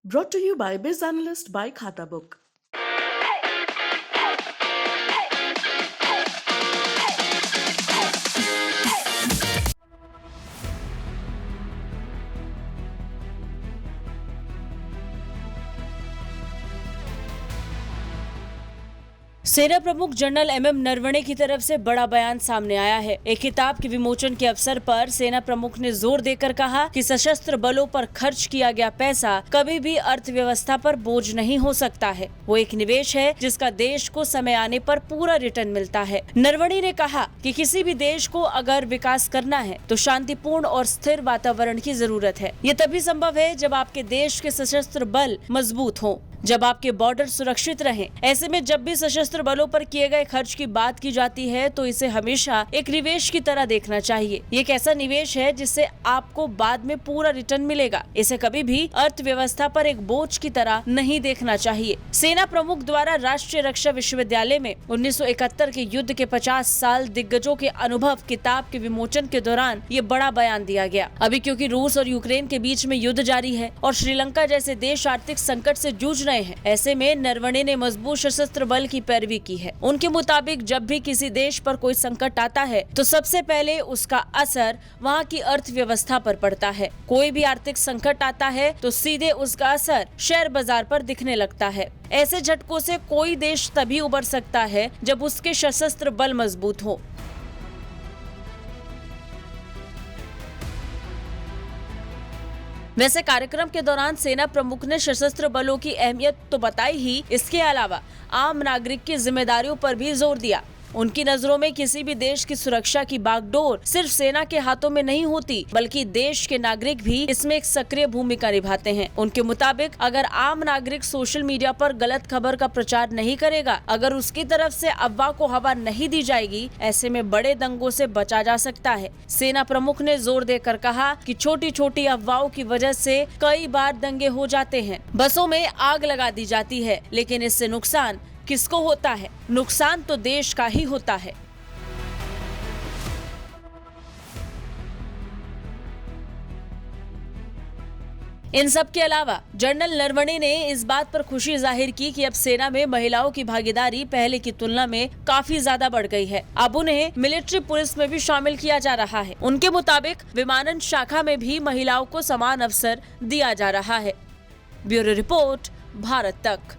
Brought to you by Biz Analyst by Khata Book. सेना प्रमुख general MM Naravane की तरफ से बड़ा बयान सामने आया है। एक किताब के विमोचन के अवसर पर सेना प्रमुख ने जोर देकर कहा कि सशस्त्र बलों पर खर्च किया गया पैसा कभी भी अर्थव्यवस्था पर बोझ नहीं हो सकता है। वो एक निवेश है जिसका देश को समय आने पर पूरा रिटर्न मिलता है। नरवणे ने कहा कि किसी भी देश को अगर विकास करना है तो शांतिपूर्ण और स्थिर वातावरण की जरूरत है। ये तभी संभव है जब आपके देश के सशस्त्र बल मजबूत हों, जब आपके बॉर्डर सुरक्षित रहें। ऐसे में जब भी सशस्त्र बलों पर किए गए खर्च की बात की जाती है तो इसे हमेशा एक निवेश की तरह देखना चाहिए। ये एक ऐसा निवेश है जिससे आपको बाद में पूरा रिटर्न मिलेगा। इसे कभी भी अर्थव्यवस्था पर एक बोझ की तरह नहीं देखना चाहिए। सेना प्रमुख द्वारा राष्ट्रीय रक्षा विश्वविद्यालय में 1971 के युद्ध के 50 साल दिग्गजों के अनुभव किताब के विमोचन के दौरान ये बड़ा बयान दिया गया। अभी क्योंकि रूस और यूक्रेन के बीच में युद्ध जारी है और श्रीलंका जैसे देश आर्थिक संकट से जूझ हैं। ऐसे में नरवणे ने मजबूत सशस्त्र बल की पैरवी की है। उनके मुताबिक जब भी किसी देश पर कोई संकट आता है तो सबसे पहले उसका असर वहां की अर्थव्यवस्था पर पड़ता है। कोई भी आर्थिक संकट आता है तो सीधे उसका असर शेयर बाजार पर दिखने लगता है। ऐसे झटकों से कोई देश तभी उबर सकता है जब उसके सशस्त्र बल मजबूत हो। वैसे कार्यक्रम के दौरान सेना प्रमुख ने सशस्त्र बलों की अहमियत तो बताई ही, इसके अलावा आम नागरिक की जिम्मेदारियों पर भी जोर दिया। उनकी नजरों में किसी भी देश की सुरक्षा की बागडोर सिर्फ सेना के हाथों में नहीं होती, बल्कि देश के नागरिक भी इसमें एक सक्रिय भूमिका निभाते हैं। उनके मुताबिक अगर आम नागरिक सोशल मीडिया पर गलत खबर का प्रचार नहीं करेगा, अगर उसकी तरफ से अफवाह को हवा नहीं दी जाएगी, ऐसे में बड़े दंगों से बचा जा सकता है। सेना प्रमुख ने जोर देकर कहा कि छोटी छोटी अफवाहों की वजह से कई बार दंगे हो जाते हैं। बसों में आग लगा दी जाती है, लेकिन इससे नुकसान किसको होता है? नुकसान तो देश का ही होता है। इन सब के अलावा जनरल नरवणे ने इस बात पर खुशी जाहिर की कि अब सेना में महिलाओं की भागीदारी पहले की तुलना में काफी ज्यादा बढ़ गई है। अब उन्हें मिलिट्री पुलिस में भी शामिल किया जा रहा है। उनके मुताबिक विमानन शाखा में भी महिलाओं को समान अवसर दिया जा रहा है। ब्यूरो रिपोर्ट, भारत तक।